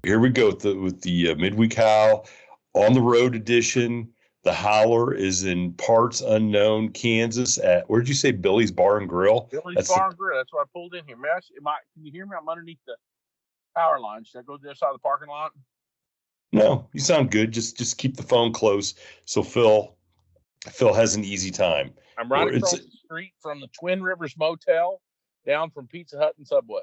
here we go with the Midweek Howl on the road edition. The Howler is in parts unknown, Kansas. At where'd you say Billy's Bar and Grill? Billy's Bar and Grill. That's why I pulled in here. Can you hear me? I'm underneath the power line. Should I go to the other side of the parking lot? No, you sound good. Just keep the phone close so Phil has an easy time. I'm right across the street from the Twin Rivers Motel, down from Pizza Hut and Subway.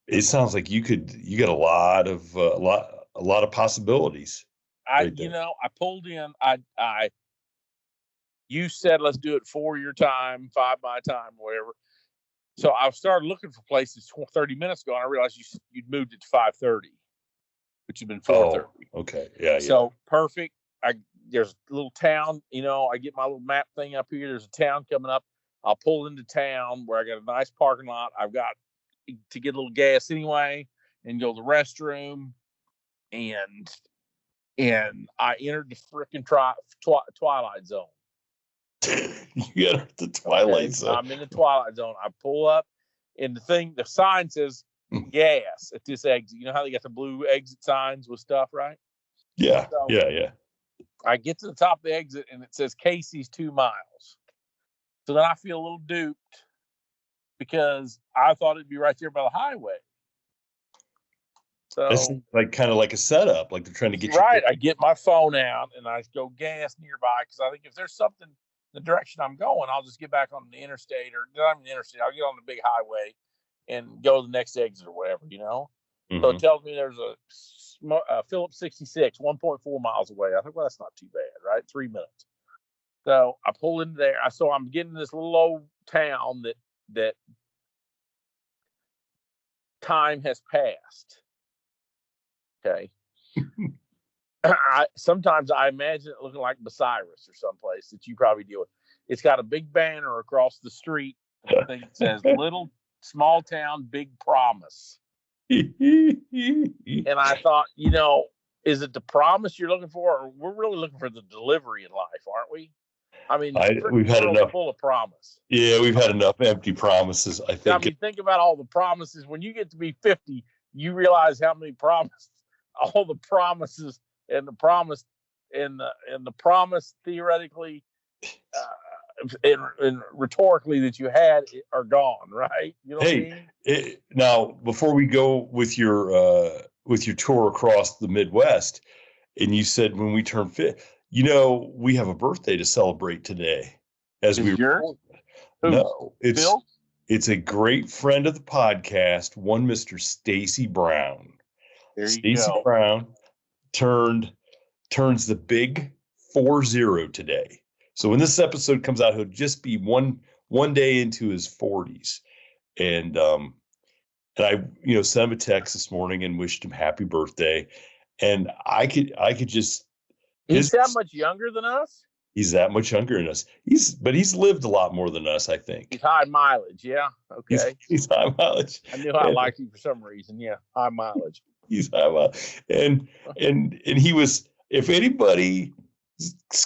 It sounds like you got a lot of possibilities. I pulled in. You said let's do it 4 your time, 5 my time, whatever. So I started looking for places 30 minutes ago, and I realized you'd moved it to 5:30, which had been 4:30. Oh, okay, yeah. So perfect. There's a little town. I get my little map thing up here. There's a town coming up. I'll pull into town where I got a nice parking lot. I've got to get a little gas anyway, and go to the restroom, and I entered the freaking Twilight Zone. You entered the Twilight Zone. I'm in the Twilight Zone. I pull up, and the sign says gas at this exit. You know how they got the blue exit signs with stuff, right? Yeah, so yeah. I get to the top of the exit, and it says Casey's 2 miles. So then I feel a little duped because I thought it'd be right there by the highway. So it's kind of like a setup, like they're trying to get you. Right. I get my phone out and I go gas nearby because I think if there's something in the direction I'm going, I'll just get back on the interstate not even the interstate. I'll get on the big highway and go to the next exit or whatever, Mm-hmm. So it tells me there's a Phillips 66, 1.4 miles away. I think, well, that's not too bad, right? 3 minutes. So I pull into there. So I'm getting this little old town that time has passed. Okay. Sometimes I imagine it looking like Bucyrus or someplace that you probably deal with. It's got a big banner across the street. I think it says "Little Small Town, Big Promise." And I thought, is it the promise you're looking for, or we're really looking for the delivery in life, aren't we? I mean, we've had enough full of promise. Yeah, we've had enough empty promises. I think. Think about all the promises. When you get to be 50, you realize how many promises. All the promises and the promise and the promise theoretically and rhetorically that you had are gone, right? You know what I mean? Now, before we go with your tour across the Midwest, and you said when we turn 50, we have a birthday to celebrate today. Yours? No, Bill? It's a great friend of the podcast, one Mr. Stacy Brown. Stacy Brown turns the big 40 today. So when this episode comes out, he'll just be one day into his 40s. And I sent him a text this morning and wished him happy birthday. And I could just he's that much younger than us? He's that much younger than us. He's lived a lot more than us, I think. He's high mileage, yeah. Okay. He's high mileage. I knew I liked him for some reason. Yeah, high mileage. He's high mileage. And he was, if anybody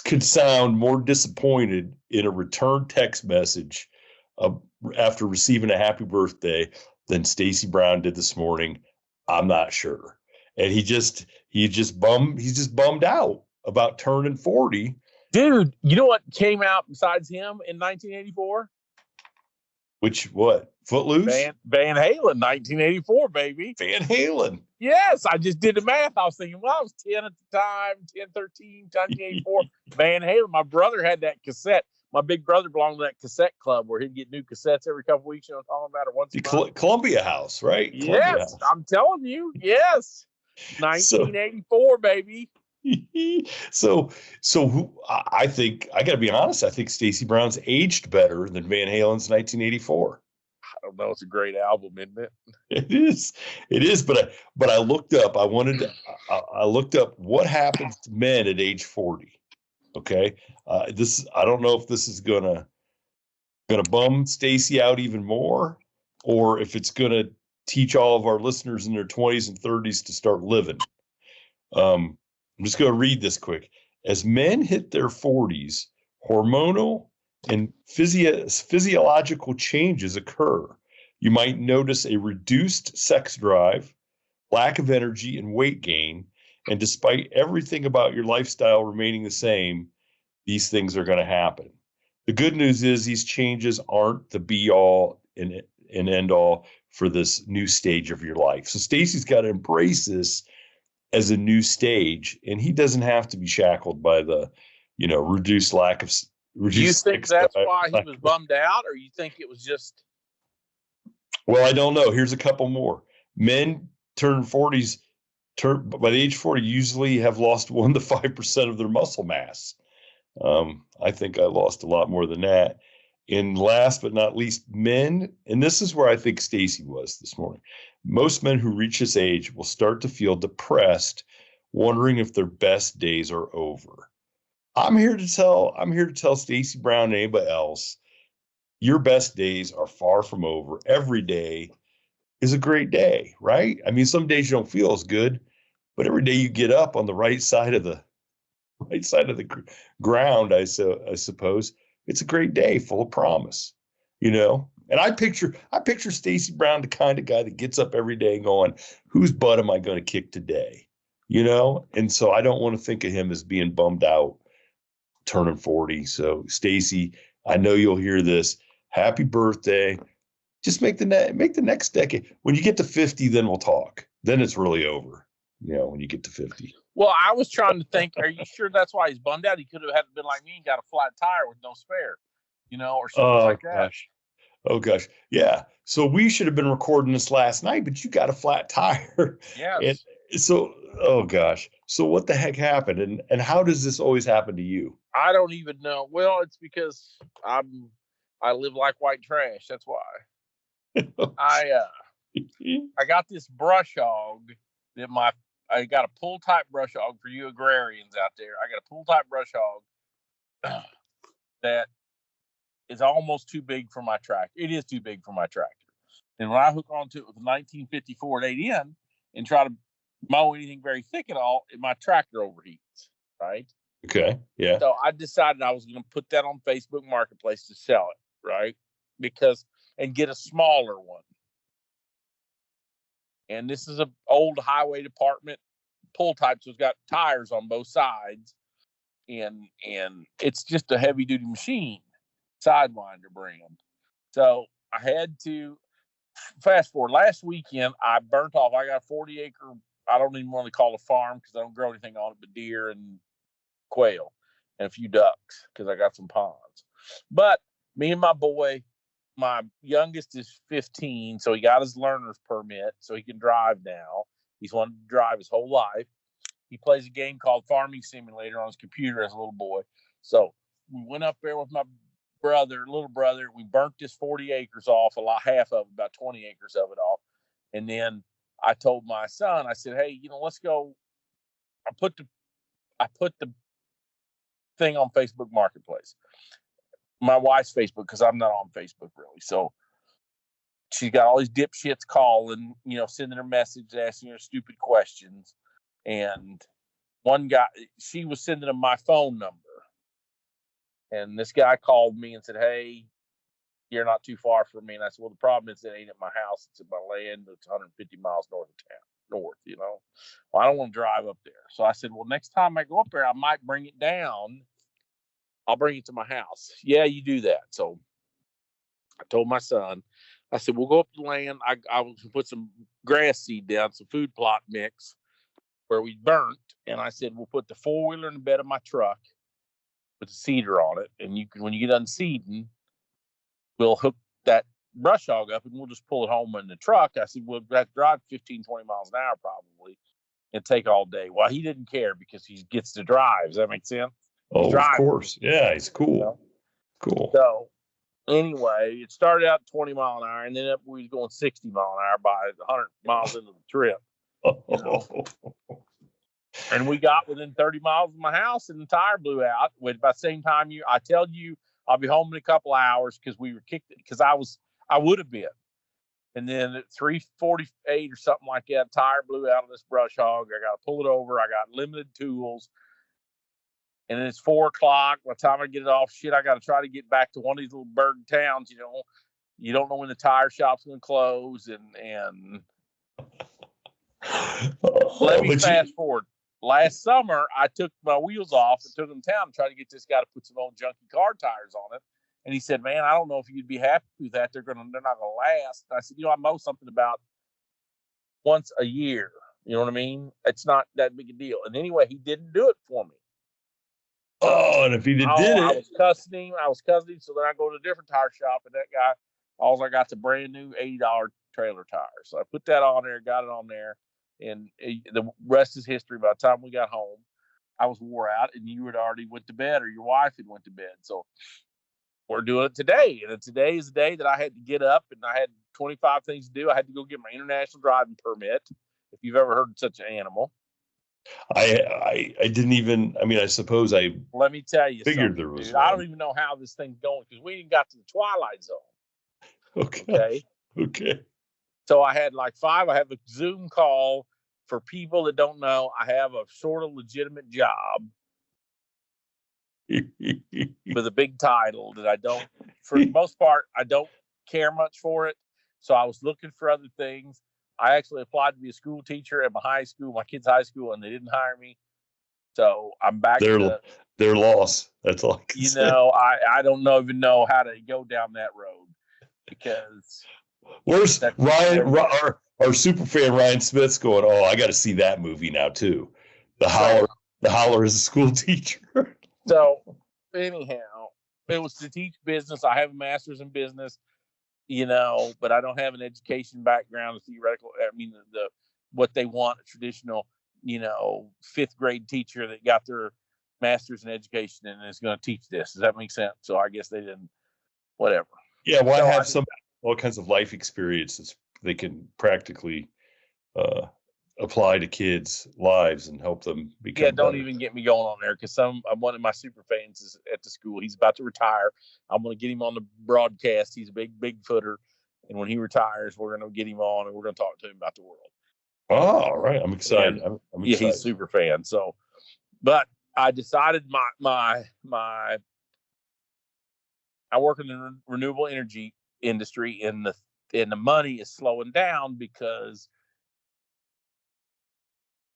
could sound more disappointed in a return text message after receiving a happy birthday than Stacy Brown did this morning, I'm not sure. And he's just bummed out about turning 40. Dude, you know what came out besides him in 1984? What? Footloose? Van Halen, 1984, baby. Van Halen. Yes, I just did the math. I was thinking, well, I was 10 at the time, 10, 13, 1984. Van Halen. My brother had that cassette. My big brother belonged to that cassette club where he'd get new cassettes every couple weeks. You know what I'm talking about? Or once a month. Columbia House, right? Yes, I'm telling you. Yes. 1984, baby. So I think, I got to be honest, I think Stacy Brown's aged better than Van Halen's 1984. I don't know. It's a great album, isn't it? It is. But I looked up. I looked up what happens to men at age 40. Okay, I don't know if this is gonna bum Stacy out even more, or if it's gonna teach all of our listeners in their 20s and 30s to start living. I'm just going to read this quick. As men hit their 40s, hormonal and physiological changes occur. You might notice a reduced sex drive, lack of energy, and weight gain. And despite everything about your lifestyle remaining the same, these things are going to happen. The good news is these changes aren't the be all and end all for this new stage of your life. So Stacy's got to embrace this as a new stage, and he doesn't have to be shackled by the, reduced lack of. Do you think that's why he was bummed out, or you think it was just? Well, I don't know. Here's a couple more. Men turn 40s, by the age 40, usually have lost 1 to 5% of their muscle mass. I think I lost a lot more than that. And last but not least, men, and this is where I think Stacy was this morning. Most men who reach this age will start to feel depressed, wondering if their best days are over. I'm here to tell Stacy Brown and anybody else, your best days are far from over. Every day is a great day, right? I mean, some days you don't feel as good, but every day you get up on the right side of the ground, I suppose, it's a great day full of promise, And I picture Stacy Brown, the kind of guy that gets up every day going, whose butt am I going to kick today? And so I don't want to think of him as being bummed out turning 40. So Stacy, I know you'll hear this. Happy birthday. Just make the next decade. When you get to 50, then we'll talk. Then it's really over, when you get to 50. Well, I was trying to think, are you sure that's why he's bummed out? He could have had been like me and got a flat tire with no spare, or something like that. Gosh. Oh, gosh. Yeah. So we should have been recording this last night, but you got a flat tire. Yes. And so, oh, gosh. So what the heck happened? And how does this always happen to you? I don't even know. Well, it's because I live like white trash. That's why. I got this brush hog that I got a pull type brush hog for you agrarians out there. I got a pull type brush hog that is almost too big for my tractor. It is too big for my tractor. And when I hook onto it with a 1954 8N and try to mow anything very thick at all, my tractor overheats, right? Okay, yeah. So I decided I was going to put that on Facebook Marketplace to sell it, right? And get a smaller one. And this is an old highway department pull type, so it's got tires on both sides, and it's just a heavy duty machine, Sidewinder brand. So I had to fast forward. Last weekend, I burnt off. I got a 40-acre. I don't even want to call it a farm because I don't grow anything on it but deer and quail and a few ducks because I got some ponds. But me and my boy. My youngest is 15, so he got his learner's permit, so he can drive now. He's wanted to drive his whole life. He plays a game called Farming Simulator on his computer as a little boy. So we went up there with my little brother. We burnt this 40 acres off, half of it, about 20 acres of it off. And then I told my son, I said, hey, let's go. I put the thing on Facebook Marketplace. My wife's Facebook, because I'm not on Facebook really. So she's got all these dipshits calling, sending her messages, asking her stupid questions. And one guy, she was sending him my phone number. And this guy called me and said, hey, you're not too far from me. And I said, well, the problem is it ain't at my house. It's at my land. It's 150 miles north of town. Well, I don't want to drive up there. So I said, well, next time I go up there, I might bring it down. I'll bring it to my house. Yeah, you do that. So I told my son, I said, we'll go up to the land. I will put some grass seed down, some food plot mix where we burnt. And I said, we'll put the four-wheeler in the bed of my truck with the seeder on it. And when you get done seeding, we'll hook that brush hog up and we'll just pull it home in the truck. I said, we'll have to drive 15, 20 miles an hour probably and take all day. Well, he didn't care because he gets to drive. Does that make sense? Oh, of course. Yeah, he's cool. Cool. So anyway, it started out 20 mile an hour and then we was going 60 mile an hour by 100 miles into the trip. And we got within 30 miles of my house and the tire blew out. By the same time I tell you I'll be home in a couple of hours because we were kicked because I would have been. And then at 3:48 or something like that, tire blew out of this brush hog. I got to pull it over. I got limited tools. And then it's 4 o'clock. By the time I get it off, I got to try to get back to one of these little bird towns. You don't know when the tire shop's going to close. And Let me fast forward. Last summer, I took my wheels off and took them to town and tried to get this guy to put some old junky car tires on it. And he said, "Man, I don't know if you'd be happy with that. They're not gonna last." And I said, "I mow something about once a year. You know what I mean? It's not that big a deal." And anyway, he didn't do it for me. Oh, and if he did I it, was cussing him. So then I go to a different tire shop, and that guy, all I got's a brand new $80 trailer tire. So I put that on there, got it on there, and the rest is history. By the time we got home, I was wore out, and you had already went to bed, or your wife had went to bed. So we're doing it today, and today is the day that I had to get up, and I had 25 things to do. I had to go get my international driving permit. If you've ever heard of such an animal. I didn't even. I mean, I suppose I. Let me tell you, figured there was. Dude, I don't even know how this thing's going because we even got to the twilight zone. Okay. So I had like 5. I have a Zoom call for people that don't know. I have a sort of legitimate job with a big title that I don't, for the most part, I don't care much for it. So I was looking for other things. I actually applied to be a school teacher at my kids' high school, and they didn't hire me. So I'm back. Their loss. That's all I can say. I don't even know how to go down that road because. Where's Ryan? Our super fan Ryan Smith's going. Oh, I got to see that movie now too. The Howler. The Howler is a school teacher. So anyhow, it was to teach business. I have a master's in business. But I don't have an education background, a theoretical. I mean, what they want, a traditional, 5th grade teacher that got their master's in education and is going to teach this. Does that make sense? So I guess they didn't, whatever. Yeah, why have all kinds of life experiences they can practically apply to kids' lives and help them become Yeah, don't better. even get me going on there because one of my super fans is at the school. He's about to retire. I'm going to get him on the broadcast. He's a big footer. And when he retires, we're going to get him on and we're going to talk to him about the world. Oh, all right. I'm excited. I'm excited. Yeah, he's a super fan. So, but I decided I work in the renewable energy industry and the money is slowing down because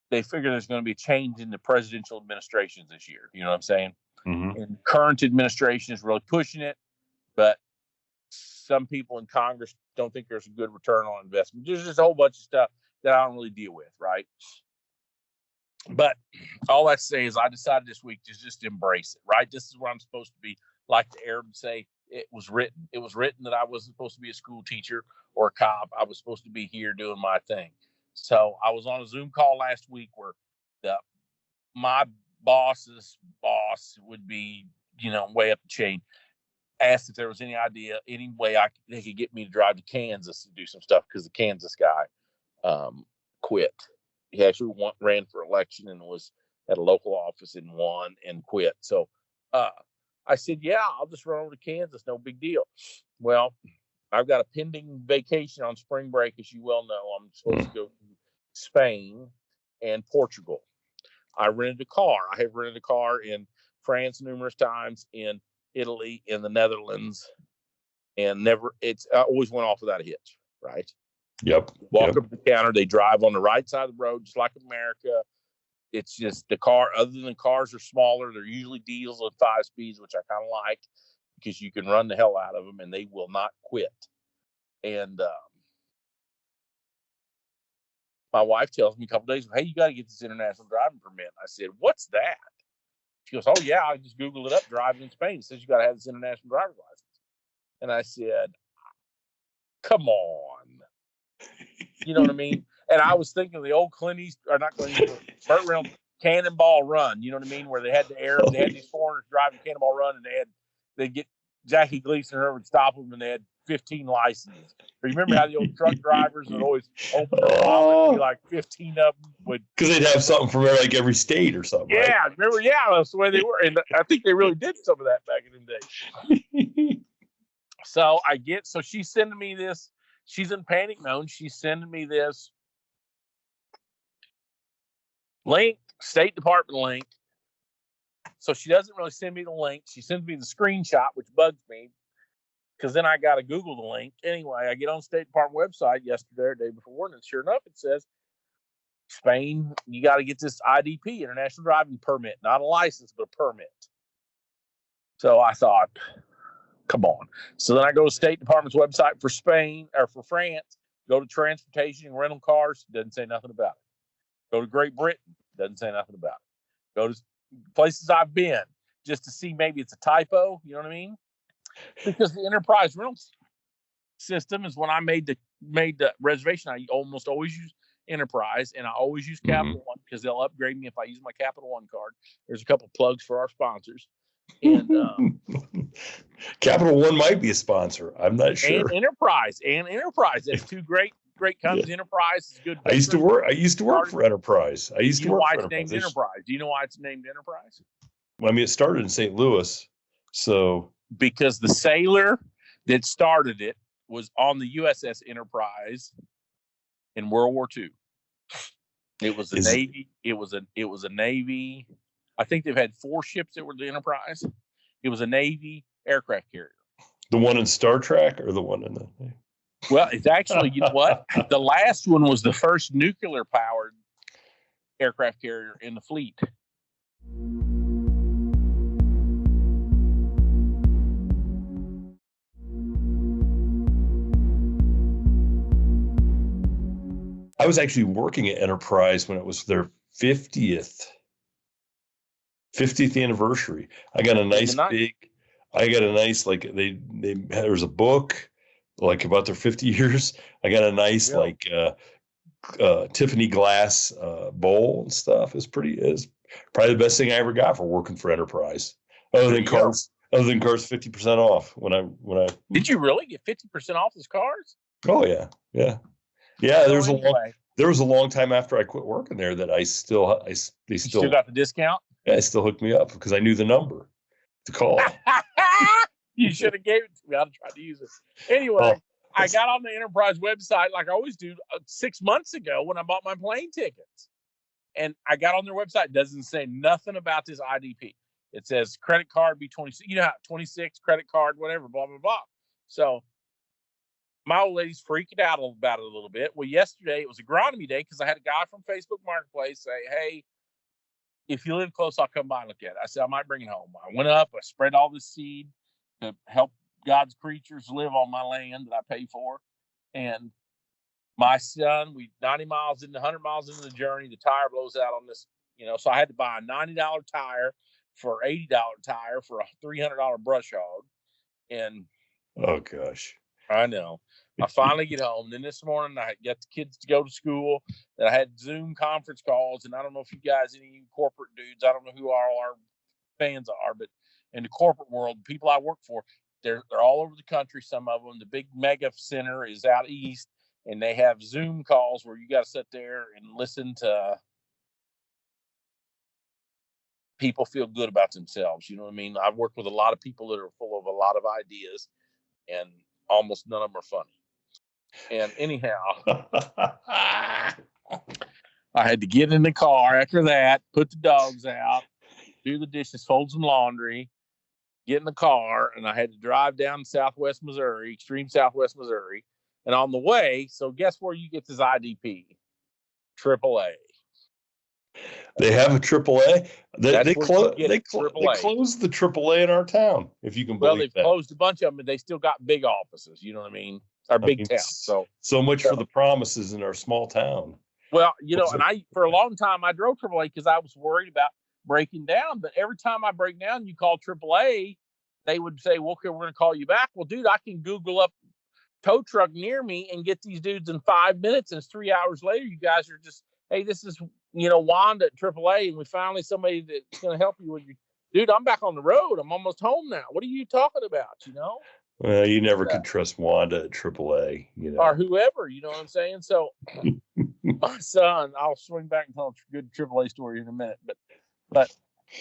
they figure there's going to be a change in the presidential administrations this year. You know what I'm saying? Mm-hmm. And the current administration is really pushing it, but some people in Congress don't think there's a good return on investment. There's just a whole bunch of stuff that I don't really deal with, right? But all that to say is I decided this week to just embrace it, right? This is where I'm supposed to be. Like the Arabs say, it was written that I wasn't supposed to be a school teacher or a cop. I was supposed to be here doing my thing. So I was on a Zoom call last week where my boss's boss would be, way up the chain, asked if there was any way they could get me to drive to Kansas to do some stuff because the Kansas guy quit. He actually ran for election and was at a local office and won and quit. So I said, yeah, I'll just run over to Kansas. No big deal. Well, I've got a pending vacation on spring break. As you well know, I'm supposed to go to Spain and Portugal. I rented a car. I have rented a car in France numerous times, in Italy, in the Netherlands, and I always went off without a hitch, right? Yep. Walk up the counter. They drive on the right side of the road, just like America. It's just the car, other than cars are smaller, they're usually diesel and 5 speeds, which I kind of like because you can run the hell out of them and they will not quit. And my wife tells me a couple days, hey, you got to get this international driving permit. I said, what's that? She goes, oh, yeah, I just Googled it up, driving in Spain. It says you got to have this international driver's license. And I said, come on. You know what I mean? And I was thinking of the old Clint Eastwood, or not Clint Eastwood, Burt Reynolds, Cannonball Run. You know what I mean? Where they had they had these foreigners driving Cannonball Run, and they'd get Jackie Gleason or would stop them, and they had 15 licenses. Remember how the old truck drivers would always open their wallet and be like 15 of them would, because they'd have something from like every state or something. Yeah, right? Remember? Yeah, that's the way they were, and I think they really did some of that back in the day. So she's sending me this. She's in panic mode. She's sending me this link, State Department link. So she doesn't really send me the link. She sends me the screenshot, which bugs me because then I got to Google the link. Anyway, I get on State Department website yesterday or day before, and sure enough, it says Spain, you got to get this IDP, International Driving Permit, not a license, but a permit. So I thought, come on. So then I go to State Department's website for Spain or for France, go to transportation and rental cars, doesn't say nothing about it. Go to Great Britain, doesn't say nothing about it. Go to places I've been just to see maybe it's a typo, you know what I mean? Because the enterprise rental system is when I made the reservation, I almost always use Enterprise, and I always use Capital One because they'll upgrade me if I use my Capital One card. There's a couple plugs for our sponsors. And Capital One might be a sponsor. I'm not sure. And Enterprise. That's two great companies. Yeah. Enterprise is good. I used to work for Enterprise. Do you know why it's named Enterprise? Do you know why it's named Enterprise? Well, I mean, it started in St. Louis, so because the sailor that started it was on the USS Enterprise in World War II. It was a Navy. It was a Navy. I think they've had 4 ships that were the Enterprise. It was a Navy aircraft carrier. The one in Star Trek or the one in the... Well, it's actually, you know what? The last one was the first nuclear-powered aircraft carrier in the fleet. I was actually working at Enterprise when it was their 50th anniversary. I got a nice like there was a book like about their 50 years. I got a nice Tiffany glass bowl and stuff. It's probably the best thing I ever got for working for Enterprise. Other than cars 50% off when I Did you really get 50% off those cars? Oh yeah. There was a long time after I quit working there that they still got the discount. Yeah, it still hooked me up because I knew the number to call. You should have gave it to me. I'd try to use it. Anyway, I got on the Enterprise website like I always do 6 months ago when I bought my plane tickets. And I got on their website. It doesn't say nothing about this IDP. It says credit card be 26. You know how 26 credit card, whatever, blah, blah, blah. So my old lady's freaking out about it a little bit. Well, yesterday it was agronomy day because I had a guy from Facebook Marketplace say, hey, if you live close, I'll come by and look at it. I said, I might bring it home. I went up, I spread all this seed to help God's creatures live on my land that I pay for. And my son, 100 miles into the journey, the tire blows out on this, so I had to buy a $90 tire for $80 tire for a $300 brush hog. And oh gosh, I know. I finally get home. Then this morning I got the kids to go to school. And I had Zoom conference calls. And I don't know if you guys, any corporate dudes, I don't know who all our fans are, but in the corporate world, the people I work for, they're all over the country. Some of them, the big mega center is out east, and they have Zoom calls where you got to sit there and listen to people feel good about themselves. You know what I mean? I've worked with a lot of people that are full of a lot of ideas, and almost none of them are funny. And anyhow, I had to get in the car after that, put the dogs out, do the dishes, fold some laundry, get in the car, and I had to drive down to extreme Southwest Missouri. And on the way, so guess where you get this IDP? AAA. They have a AAA. They closed the AAA in our town, if you can believe that. Well, they've closed a bunch of them, but they still got big offices. You know what I mean? Our big town. So much for the promises in our small town. Well, and for a long time I drove AAA because I was worried about breaking down. But every time I break down, you call AAA, they would say, well, okay, we're going to call you back. Well, dude, I can Google up tow truck near me and get these dudes in 5 minutes. And it's 3 hours later. You guys are just, hey, this is, Wanda at AAA. And we finally somebody that's going to help you with your, dude, I'm back on the road. I'm almost home now. What are you talking about? Well, you never could trust Wanda at AAA, or whoever, you know what I'm saying? So my son, I'll swing back and tell a good AAA story in a minute, but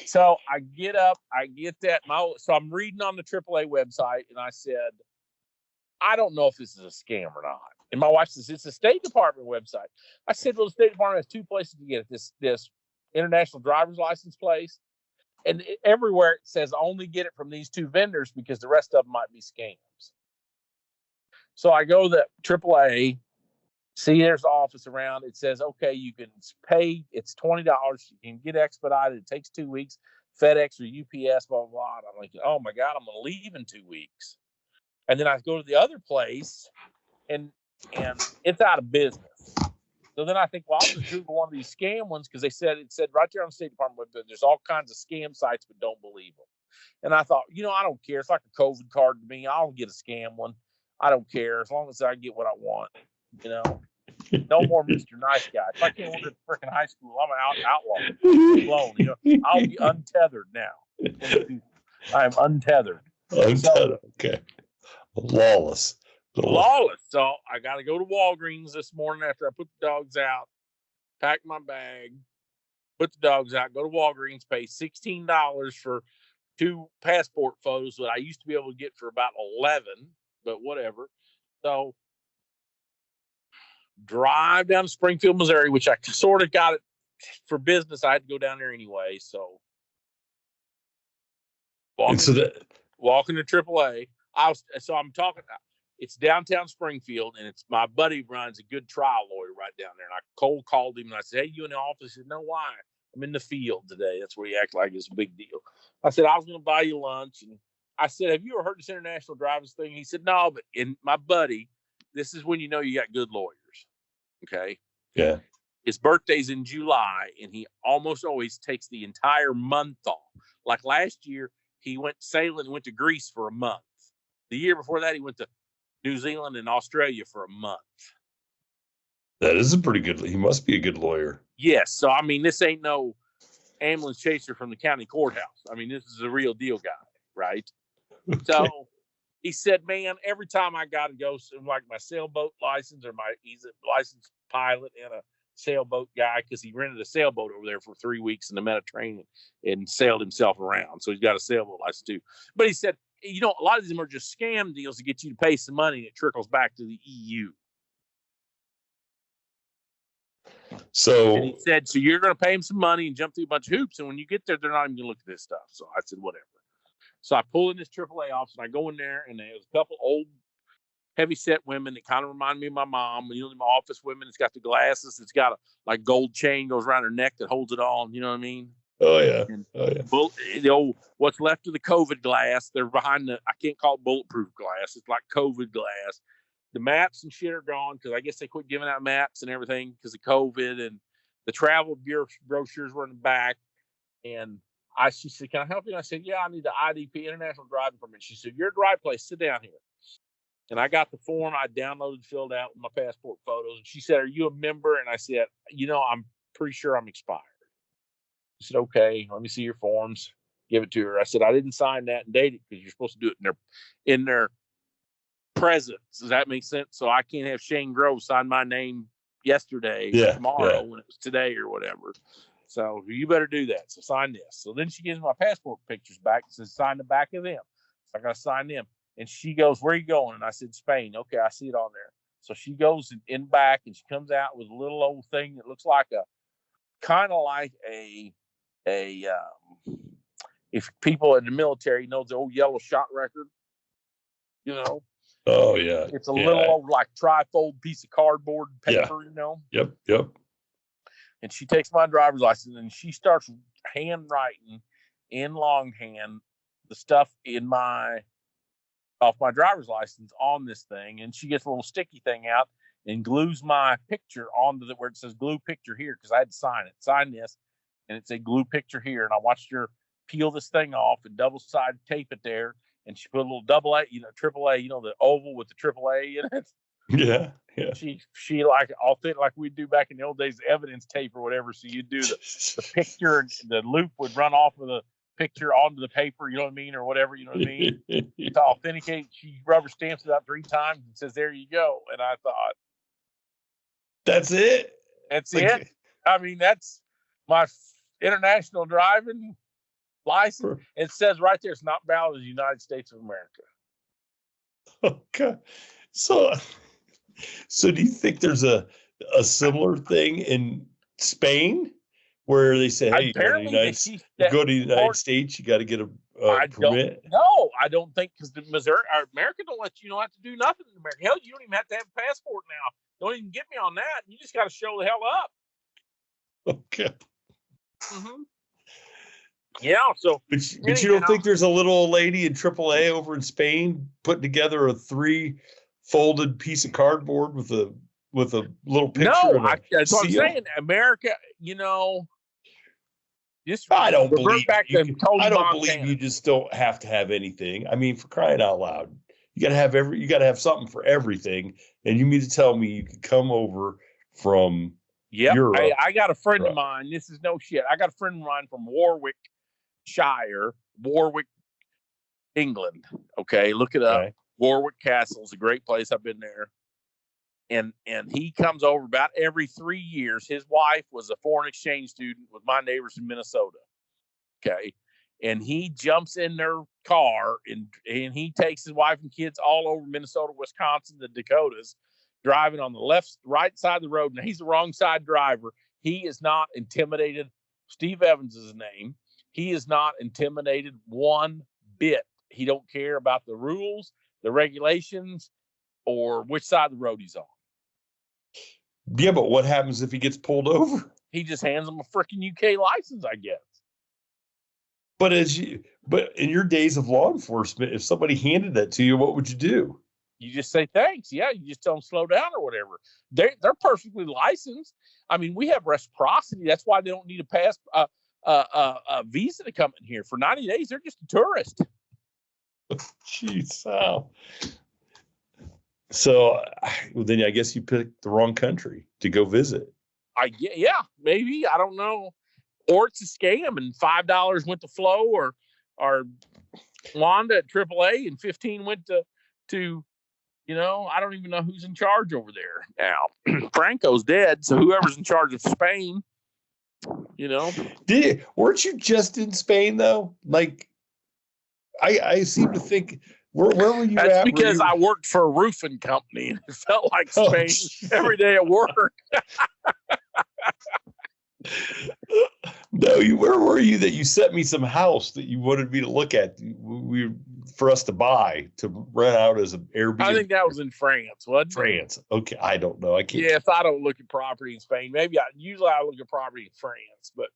so I get up, I get that. So I'm reading on the AAA website, and I said, I don't know if this is a scam or not. And my wife says, it's a State Department website. I said, well, the State Department has 2 places to get it. This international driver's license place. And everywhere it says only get it from these 2 vendors because the rest of them might be scams. So I go to the AAA, See, there's the office around. It says, okay, you can pay. It's $20. You can get expedited. It takes 2 weeks. FedEx or UPS, blah, blah, blah. And I'm like, oh my God, I'm going to leave in 2 weeks. And then I go to the other place and it's out of business. So then I think, well, I'll just Google one of these scam ones because it said right there on the State Department website, there's all kinds of scam sites, but don't believe them. And I thought, I don't care. It's like a COVID card to me. I'll get a scam one. I don't care as long as I get what I want. No more Mr. Nice Guy. If I can't work at freaking high school, I'm an outlaw. Alone, I'll be untethered now. I am untethered. Untethered. Okay. Lawless. Lawless. So I got to go to Walgreens this morning after I put the dogs out, pack my bag, put the dogs out, go to Walgreens, pay $16 for 2 passport photos that I used to be able to get for about 11, but whatever. So drive down to Springfield, Missouri, which I sort of got it for business. I had to go down there anyway. So walking to AAA. I'm talking. It's downtown Springfield, and it's my buddy runs a good trial lawyer right down there. And I cold called him and I said, "Hey, you in the office?" He said, "No, why? I'm in the field today." That's where he acts like it's a big deal. I said, "I was going to buy you lunch." And I said, "Have you ever heard this international drivers thing?" He said, "No, but my buddy, this is when you know you got good lawyers." Okay. Yeah. His birthday's in July, and he almost always takes the entire month off. Like last year, he went sailing and went to Greece for a month. The year before that, he went to New Zealand and Australia for a month. That is a pretty good. He must be a good lawyer. Yes. So, I mean, this ain't no ambulance chaser from the county courthouse. I mean, this is a real deal guy, right? Okay. So he said, man, every time I got to go, like my sailboat license he's a licensed pilot and a sailboat guy because he rented a sailboat over there for 3 weeks in the Mediterranean and sailed himself around. So he's got a sailboat license too. But he said, a lot of them are just scam deals to get you to pay some money and it trickles back to the EU. And he said, so you're going to pay him some money and jump through a bunch of hoops. And when you get there, they're not even going to look at this stuff. So I said, whatever. So I pull in this AAA office and I go in there and there's a couple old heavy-set women that kind of remind me of my mom. My office women, it's got the glasses. It's got a gold chain goes around her neck that holds it on. You know what I mean? Oh, yeah. The old, what's left of the COVID glass, they're behind I can't call it bulletproof glass. It's like COVID glass. The maps and shit are gone because I guess they quit giving out maps and everything because of COVID. And the travel brochures were in the back. And she said, can I help you? And I said, yeah, I need the IDP, International Driving Permit. She said, you're at the right place. Sit down here. And I got the form I downloaded, filled out with my passport photos. And she said, are you a member? And I said, I'm pretty sure I'm expired. She said, okay, let me see your forms. Give it to her. I said, I didn't sign that and date it because you're supposed to do it in their presence. Does that make sense? So I can't have Shane Grove sign my name yesterday or tomorrow when it was today or whatever. So you better do that. So sign this. So then she gives me my passport pictures back and says, sign the back of them. So I got to sign them. And she goes, where are you going? And I said, Spain. Okay, I see it on there. So she goes in back and she comes out with a little old thing that looks like kind of like if people in the military know the old yellow shot record, Oh, yeah. It's a little old, like trifold piece of cardboard paper, Yep. And she takes my driver's license and she starts handwriting in longhand the stuff off my driver's license on this thing. And she gets a little sticky thing out and glues my picture onto where it says glue picture here because I had to sign this. And it said glue picture here. And I watched her peel this thing off and double-sided tape it there. And she put a little AA, the oval with the AAA in it. Yeah. She like authentic, like we do back in the old days, evidence tape or whatever. So you do the picture, and the loop would run off of the picture onto the paper, you know what I mean, or whatever, you know what I mean. To authenticate, she rubber stamps it out 3 times and says, "There you go." And I thought, "That's it. That's it." I mean, that's my international driving license. It says right there, it's not valid in the United States of America. Okay. So do you think there's a similar thing in Spain where they say, hey, go to the United States, you got to get a permit? No, I don't think, because Missouri or America don't let you have to do nothing in America. Hell, you don't even have to have a passport now. Don't even get me on that. You just got to show the hell up. Okay. Mm-hmm. Yeah. So, but you don't think there's a little old lady in AAA over in Spain putting together a 3-folded piece of cardboard with a little picture? No, that's what I'm saying. America, I don't believe back to I don't believe you just don't have to have anything. I mean, for crying out loud, you gotta have something for everything. And you mean to tell me you can come over from Europe? I got a friend of mine. This is no shit. I got a friend of mine from Warwickshire, England. Okay, look it up. Warwick Castle is a great place. I've been there. And he comes over about every 3 years. His wife was a foreign exchange student with my neighbors in Minnesota. Okay. And he jumps in their car and he takes his wife and kids all over Minnesota, Wisconsin, the Dakotas, driving on the right side of the road. Now, he's the wrong side driver. He is not intimidated. Steve Evans is his name. He is not intimidated one bit. He don't care about the rules, the regulations, or which side of the road he's on. Yeah, but what happens if he gets pulled over? He just hands him a freaking UK license, I guess. But in your days of law enforcement, if somebody handed that to you, what would you do? You just say thanks. Yeah, you just tell them slow down or whatever. They're perfectly licensed. I mean, we have reciprocity. That's why they don't need a visa to come in here. For 90 days, they're just a tourist. Jeez, wow. So then I guess you picked the wrong country to go visit. Yeah, maybe. I don't know. Or it's a scam and $5 went to Flo or Wanda at AAA and 15 went to I don't even know who's in charge over there now. Franco's dead, so whoever's in charge of Spain, Weren't you just in Spain though? Like, I seem to think. Where were you? That's because I worked for a roofing company and it felt like Spain every day at work. No, where were you that you sent me some house that you wanted me to look at for us to buy to rent out as an Airbnb? I think that was in France, wasn't it? France. Okay, I don't know. I can't. Yeah, if I don't look at property in Spain, maybe usually I look at property in France, but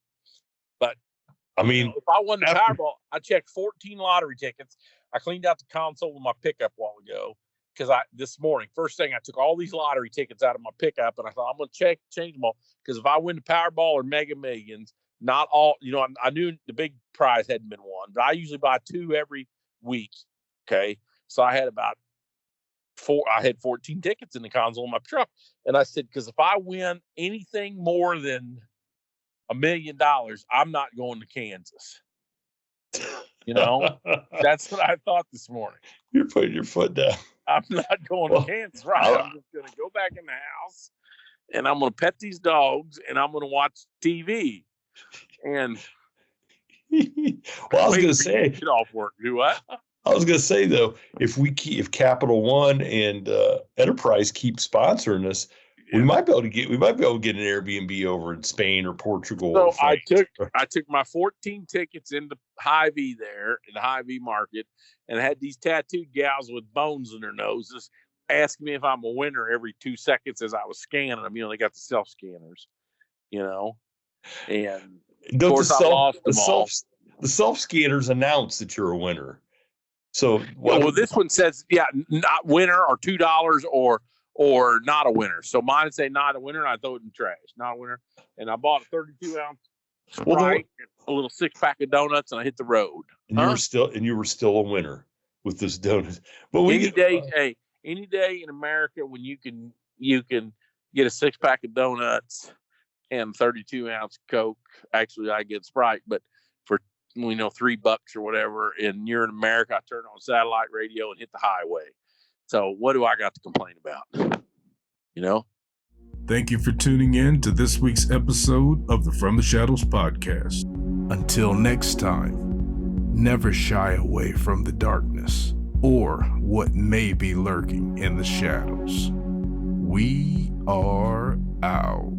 I mean, if I won the Powerball, I checked 14 lottery tickets. I cleaned out the console of my pickup a while ago because this morning, first thing, I took all these lottery tickets out of my pickup and I thought I'm going to change them all because if I win the Powerball or Mega Millions, not all, I knew the big prize hadn't been won, but I usually buy 2 every week. Okay, so I had about 14 tickets in the console of my truck, and I said because if I win anything more than $1 million, I'm not going to Kansas. That's what I thought this morning. You're putting your foot down. I'm not going to Kansas, right? I'm just going to go back in the house and I'm going to pet these dogs and I'm going to watch TV. And well, I was going to say, get off work. Do what? I was going to say though, if Capital One and Enterprise keep sponsoring us, we might be able to get an Airbnb over in Spain or Portugal. So I took my 14 tickets into Hy-Vee there in the Hy-Vee market and had these tattooed gals with bones in their noses asking me if I'm a winner every 2 seconds as I was scanning them. They got the self scanners, and of course I lost them all. The self scanners announce that you're a winner. So well, this one says, not winner or $2 or not a winner. So mine would say not a winner, and I throw it in the trash. Not a winner. And I bought a 32-ounce Sprite, a little 6-pack of donuts, and I hit the road. And you were still a winner with this donut. But any day in America when you can get a 6-pack of donuts and 32-ounce Coke. Actually, I get Sprite, but for $3 or whatever, and you're in America, I turn on satellite radio and hit the highway. So what do I got to complain about? Thank you for tuning in to this week's episode of the From the Shadows podcast. Until next time, never shy away from the darkness or what may be lurking in the shadows. We are out.